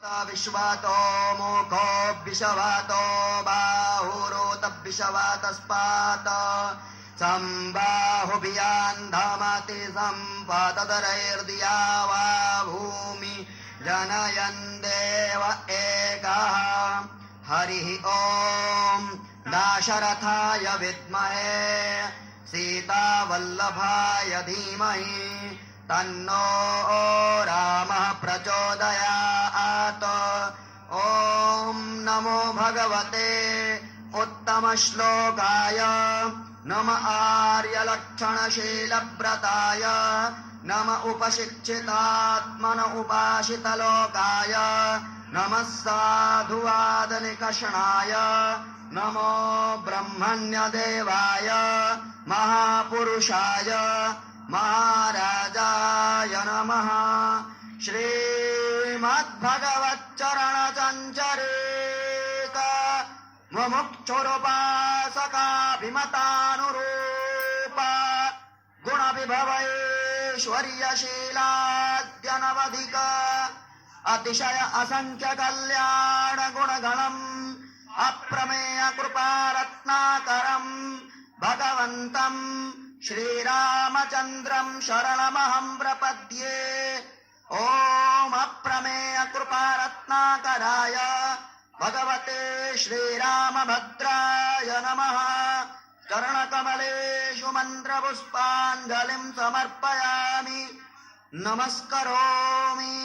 विश्वातो मुखो विषवातो बाहुरोतविषवातस्पात सम्बाहुभियान्धमति सम्पतदरैर्दिया वा भूमि जनयन् देव एकः हरिः ॐ दाशरथाय विद्महे सीतावल्लभाय धीमहि तन्नो रामः प्रचोदयात्। ॐ नमो भगवते उत्तमश्लोकाय नम आर्यलक्षणशीलव्रताय नम उपशिक्षितात्मन उपासितलोकाय नमः साधुवादनिकषणाय नमो ब्रह्मण्यदेवाय महापुरुषाय महाराजाय नमः। श्रीमद्भगवच्चरणचञ्चरीत मुमुक्षुरुपासकाभिमतानुरूप गुणविभवैश्वर्यशीलाद्यनवधिक अतिशय असंख्य कल्याण गुणगणम् अप्रमेय कृपारत्नाकरम् भगवन्तम् श्रीरामचन्द्रम् शरणमहं प्रपद्ये। ॐ अप्रमेय कृपारत्नाकराय भगवते श्रीरामभद्राय नमः। चरणकमलेषु मन्त्रपुष्पाञ्जलिं समर्पयामि। नमस्करोमि।